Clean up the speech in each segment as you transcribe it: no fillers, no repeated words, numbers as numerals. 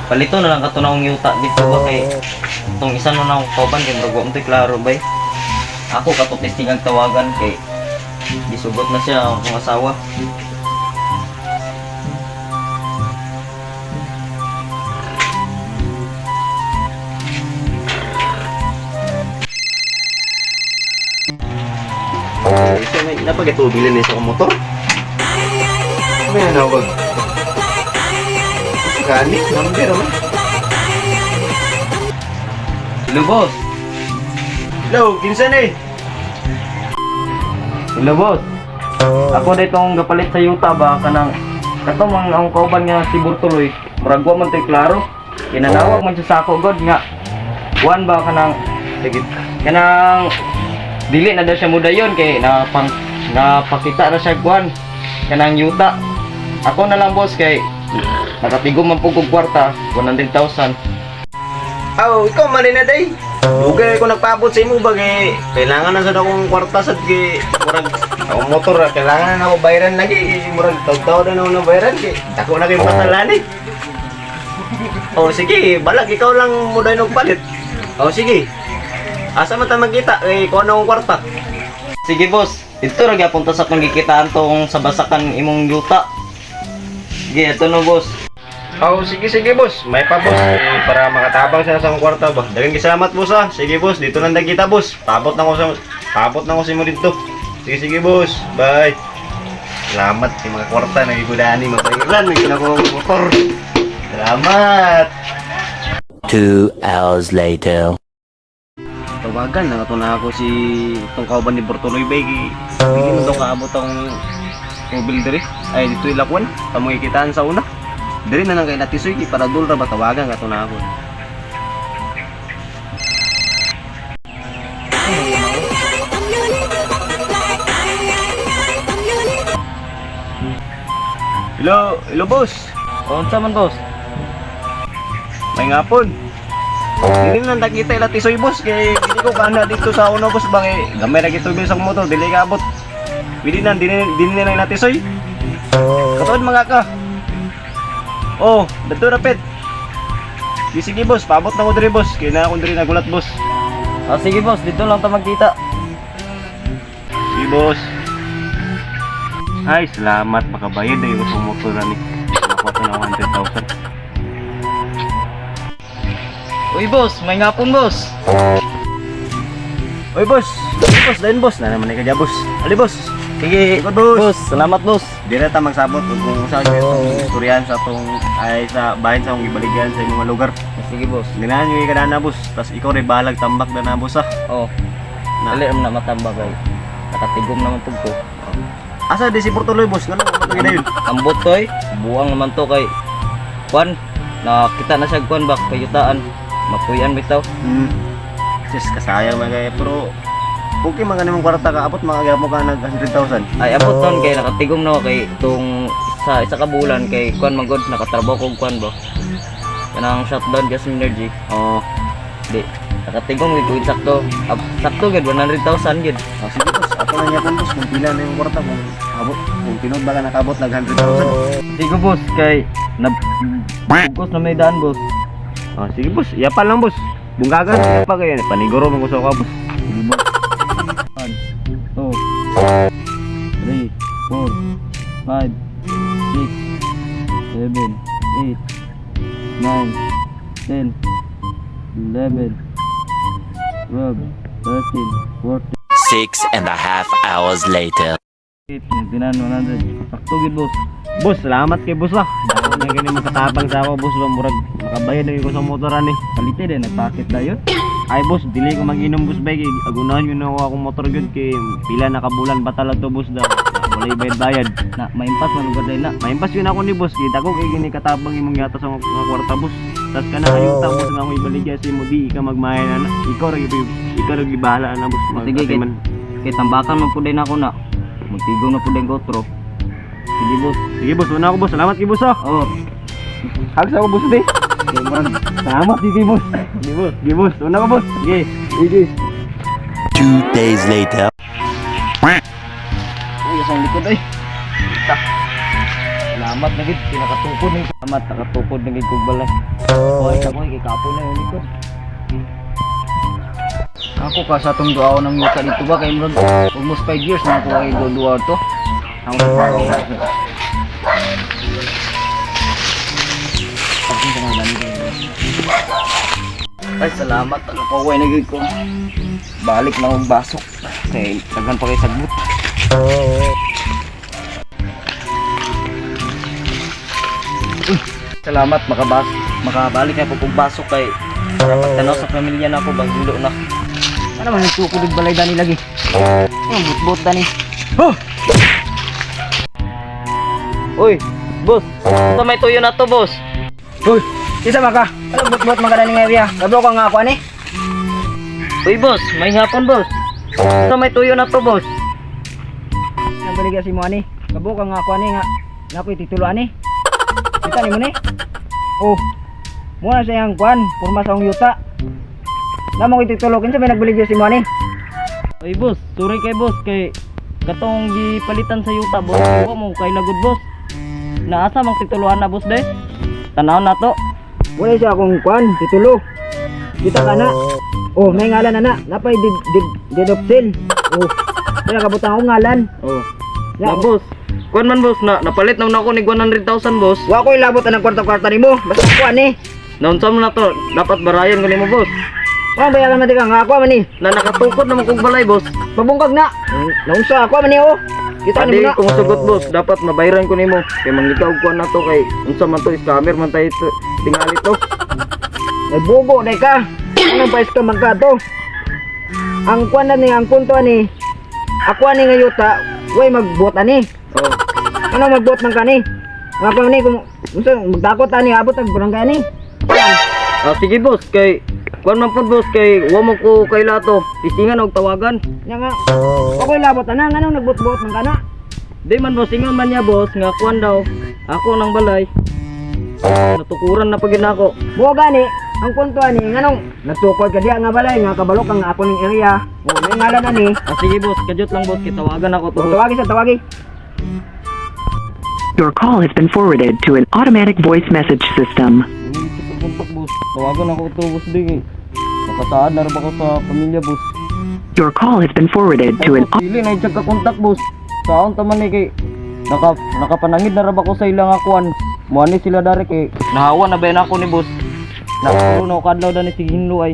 palito na lang katunawang yuta dito ba kay itong isa na lang kauban kay murag wa mo klaro bay. Ako katok testingang tawagan kay gisugot na siya ang asawa. Isa may napagatubilin niya sa motor. May nanawag. Gani, number naman. Hello boss. Hello, kinsan eh. Hello boss. Ako na itong gapalit sa yuta ba kanang katong ang kauban nga si Burtuloy murag wa man tay klaro. Kinanawag man siya sa ako god nga kuan ba kanang sige kanang dili na daw siya mudayon kay napakita na siya kuan kanang yuta. Ako na lang boss kay nakatigom man pug kwarta 100,000. Aw, ikaw man na day. Dugay ko nagpaabot sa imo bagay. Kailangan na sa akong kwarta sa gi murag akong motor kailangan na ako bayaran lagi. Murag taw-taw na ako bayaran kay dako na kay patalani. Oh sige, balag ikaw lang muday og palit. Oh sige. Asa man ta magkita kay kuno akong kwarta. Sige boss, dito ra gyapon ta sa akong gikitaan tong sa basakan imong yuta. Sige, ito no boss. Oh, sige boss. May pa boss para makatabang siya sa akong kwarta ba. Daghang salamat boss ah. Sige boss, dito lang kita boss. Paabot na ko sa imo dito. Sige boss. Bye. Salamat sa mga kwarta na igudani mapayiran may kinako motor. Salamat. 2 hours later. Tawagan na na ako si itong kauban ni Bertoloy Bay. Hindi mo daw kaabot ang mobile diri. Ay dito ilakwan. Tamo ikitaan sa una. Diri na lang kay Natisoy para dul ra ba tawagan ka na ako. Hello boss. Unsa man boss? May ngapon. Dili na nakita ila Tisoy boss kay dili ko kana dito sa una boss bang gamay ra gito bil sa motor dili ka abot. Dili na lang Tisoy. Katuod mga ka. Oh, dito rapid. Sige boss, paabot na ko diri boss. Kaya na ako diri nagulat boss. Ah sige boss, dito lang ta magkita. Sige boss. Ay, salamat makabayad ay sa motor na ni. Nakuha na 100,000. Uy boss, may ngapon boss. Oy boss, dahil boss na naman ka boss. Ali boss. Sige, boss. Salamat boss. Di na ta magsabot kung sa itong istoryan sa itong ay sa bahin sa akong ibaligyan sa inyong mga lugar. Sige boss. Ganahan nyo ikadaan na boss. Tapos ikaw rin bahalag tambak na na boss ah. Oh. Dali na matambag ay. Nakatigom naman pug ko. Asa di si Portuloy boss? Ganun ko matagin na yun. Ambot toy, buang naman to kay Kwan. Nakita na siya kwan bak kayutaan. Mapuyan bitaw. Sis kasayang mga pero okay mga namang kwarta ka abot mga mo ka nag 100,000. Ay abot ton kay nakatigom na ako kay itong isa ka bulan kay kwan magod nakatrabaho kog kwan ba. Kanang shutdown gas energy. Oh, Di nakatigom gid sakto. Sakto gid 100,000 gid. sige boss. Ako na niya boss kung pila na yung kwarta kung abot kung tinud ba ka nakabot nag 100,000. Sige boss kay bugos na may daan boss. Oh, sige boss. Iyapan lang boss. Bungkagan pa kayo paniguro man ko sa boss. Sige boss. 1 2 3 4 5 6 7 8 9 10 11 12 13 14 6.5 hours later. 8 100. Sakto gid boss. Boss, salamat kay boss ah. Dako na gani makatabang sa ako boss, murag makabayad na ko sa motoran ni. Palite din nagpakit dayon. Ay boss, dili ko mag-inom boss bay kay agunahan yun ako akong motor gyud kay pila na kabulan ba tala to boss daw. Wala bayad. Na maimpas man ugad na. Maimpas yun ako ni boss kay dako kay gini katabang imong yata sa mga kwarta boss. Tas kana ayong ta boss nga mo ibaligya sa imo di ka magmayan na. Ikaw ra gibahala na boss. Sige kay tambakan man pud na ako na. Magtigong na pud ang gotro. Sige boss. Sige boss, una ako boss. Salamat kay boss ah. Oh. Hag sa ako boss di. Okay, marag. Salamat kay boss. Sige boss. Sige boss. Una ko boss. Sige. Sige. 2 days later. Uy, asang likod ay. Ta. Salamat Salamat na gid pinakatukod ning salamat nakatukod na gid kog balay. Oy, ako kay kapo na yung likod. Ako ka sa tong duaw ng yuta dito ba kay murag almost 5 years na ako kay duaw to. Ako ay salamat ano ko way nagig ko. Balik na akong basok kay daghan pa kay sagbot. Salamat makabalik na ko kung basok kay dapat tanaw sa pamilya na ako bagulo na. Ano man nagtukod og balay dani lagi. Oh, butbot dani. Oh! Uy, boss. Ito may tuyo na to, boss. Uy, isa ba ka? Ano butbot mga daning area? Kablo ka nga ako ani? Uy, boss, may hapon, boss. Ito may tuyo na to, boss. Nang baliga si mo ani? Kablo ka nga ako ani nga. Nakoy titulo ani. Kita ni mo ni? Oh. Muna sa yang kwan, porma sa akong yuta. Namo koy titulo kinsa may nagbaligya si mo ani? Uy, boss, sorry kay boss kay katong gipalitan sa yuta, boss. Wa mo kay lagod, boss. Naasa mang tituluan na, boss, day. Tanaw na to. Wala siya akong kwan, titulo. Kita ka na. Oh, may ngalan na. Napay didopsil. Oh. Kaya kabutang akong ngalan. Oh. Ya, Na, boss. Kuan man, boss, na napalit na ako ni 100,000, boss. Wa ko'y labot na ng kwarta-kwarta nimo. Basta ako ani. Naunsa mo na to, dapat barayan ko nimo, boss. Wa bayaran man ka nga ako man ni. Na nakatukod naman kong balay, boss. Mabungkag na. Naunsa ako man ni oh. Kita Adi nimo na. kung sugot, boss, dapat mabayaran ko nimo. Kay mangitaw ko na to kay unsa man to scammer man tayo tingali to. Ay bubo day ka. Anong pa ka magkato? Ang kwan na ni, ang punto ni. Ako ani nga yuta, way magbuot ani. Oh. Ano magbuot man kani? Nga pa ni kung unsa magdakot ani abot ang barangay ani. Ah, sige, boss, kay kuan man pod, boss, kay wa mo ko kay lato. Tisingan og tawagan. Nya nga. Okay labot ana nganong nagbuot-buot man kana? Di man, boss, ingon man niya, boss, nga kuan daw. Ako nang balay. Natukuran na pagin ako. Mo gani, ang punto ani nganong natukod ka diha nga balay nga kabalok ang ako ning area. O may ngalan ani. Ah, sige, boss, kadyot lang, boss, kitawagan ako to, boss. Tawagi sa tawagi. Your call has been forwarded to an automatic voice message system. Buntok, boss. Tawagan ako to, boss, di kay nakataan na rin ako sa pamilya, boss. Your call has been forwarded to an Dili na i-check ka kontak, boss. Saon taman ni kay nakapanangid na raba ko sa ilang akuan. Muani sila dari kay nahawa na ba ako ni boss. Nakuro na ko kadlaw dani si Hinlo ay.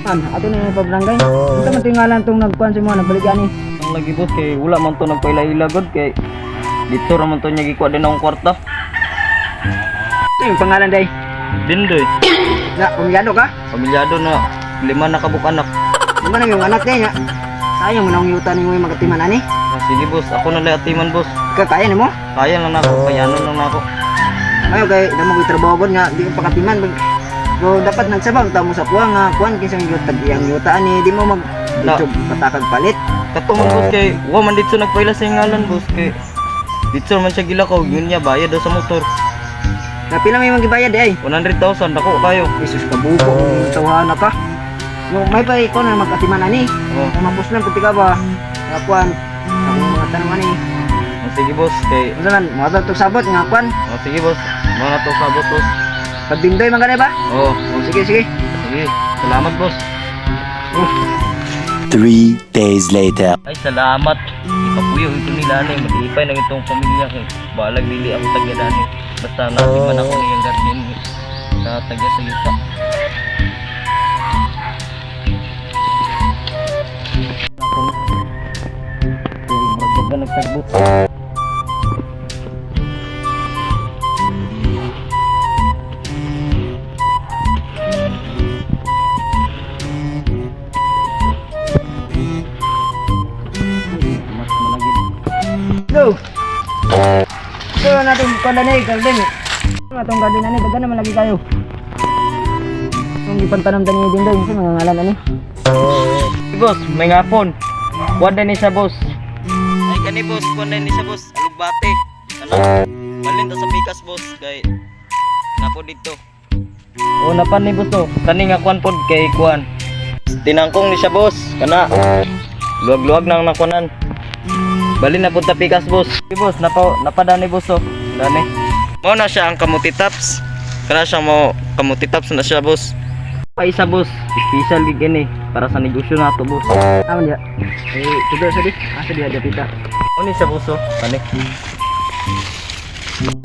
An, ato na yung pabarangay. Unsa man tingalan tong nagkuan si mo nagbalik ani? Ang lagi, boss, kay wala man to nagpaila-ila god kay dito ra man to niya gikuha din akong kwarta. Ito yung pangalan day. Dindoy. Na, pamilyado ka? Pamilyado na 5 na kabuk anak. Di man yung anak niya. Sayang mo na ang yuta ni mo yung magatiman ani. Ah, sige, boss, ako na lang atiman, boss. Kaya ni mo? Kaya lang nako, kayano lang nako. Ngayon kay damo ko'y trabaho gud nga di ko pakatiman. So dapat nagsabang ta mo sa kuha nga kuan kinsa yung yuta yang yuta ani di mo mag Na. dito patakag palit. Katong boss kay wa man dito nagpaila sa ngalan, boss, kay dito man siya gilakaw, yun niya bayad daw sa motor. Na pila may magibayad ay. 100,000 dako kayo. Jesus ka buko, tawana ka. Yung may pa ikaw na magkatiman ani. Oh. Kung mapus lang puti ka ba? Kuan. Ako mga tanong ani. Oh, sige, boss, kay Unsa man mo ato sabot nga kuan. oh, sige, boss. Mga to sabot, boss. Pagbindoy man gani ba? Oh, Oh, sige sige. sige. Salamat, boss. 3 days later. Ay, salamat. Ipapuyo ito nila ni malipay ng itong pamilya kay balag dili ako tagya dani. Basta natiman ako niyang guardian sa tagya sa yuta. Magdagan nagtagbot. Mas managid. Go. So natin kuan ni garden. Atong garden ani dagan naman lagi kayo. Kung gipantanom tani din daw yung mga ngalan ani. Hey, boss, may ngapon. Kuwan din siya, boss. Ay, kani, boss. Kuwan din siya, boss. Alugbate. Ano? Malin to sa pikas, boss. Kay napo dito. O, napan ni, boss, to. Kani nga kuwan pod kay kuwan. Tinangkong ni siya, boss. Kana. Luwag-luwag nang nakunan. Balin na pod ta pikas, boss. Hey, boss, napada ni, boss, to. Dani. Mo na siya ang kamuti tops. Kana siya mo kamuti tops na siya, boss. Pa isa, boss. Special gig ini para sa negosyo nato, boss. Aman ya. Tudo sa di. Asa dia dapita. Ano siya, boss? Oh? Kani.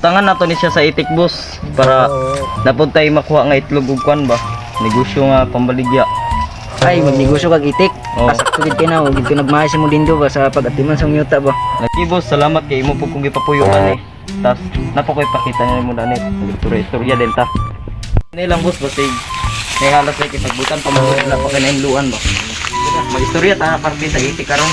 Tangan nato ni siya sa itik, boss, para napuntay makuha nga itlog ug kwan ba. Negosyo nga pambaligya. Ay, magnegosyo kag itik. Oo. Pasakto gid kay na, gid ko nagmahal sa mo dindo ba sa pag-atiman sa yuta ba. Lagi, boss, salamat kay imo po kung gipapuyuan eh. Tas napo koy pakita niyo mo dani istorya delta. Ini lang, boss, basig. May halas ay kitagbutan pa mo na pa kinainluan ba. Mag-istorya ta parte sa itik karon.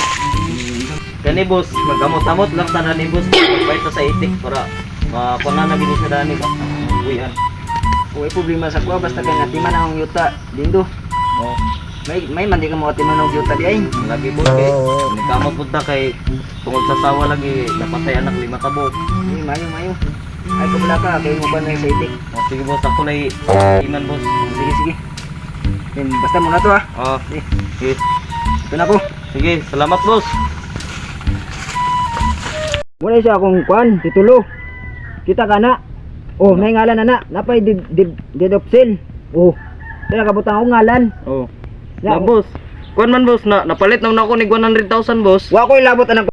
Kani, boss, magamot-amot lang ta ni boss. Pagpait sa itik para makuha na gid sa dani ba. Uyan. Uy, problema sa kuha basta kay natiman ang yuta dindo. Oh. May mandi ka mo atiman ang yuta di ay. Lagi, boss, kay nagkamot po ta kay tungod sa sawa lagi dapat ay anak 5 kabuk. Uy, mayo. Ay ko pala ka kay mo pa na sa itik. Oh, sige, boss, ako lay iman, boss. Sige. Then basta mo na to ha. Oh, sige. Ito na ko. Sige, salamat, boss. Muna siya akong kwan, titulo. Kita ka na. Oh, may ngalan na. Napay deed of sale. Oh. Kaya kabutang akong ngalan. Oh. Ya, Na, boss. Kuan man, boss, na napalit na ako ni 100,000, boss. Wa ko'y labot anang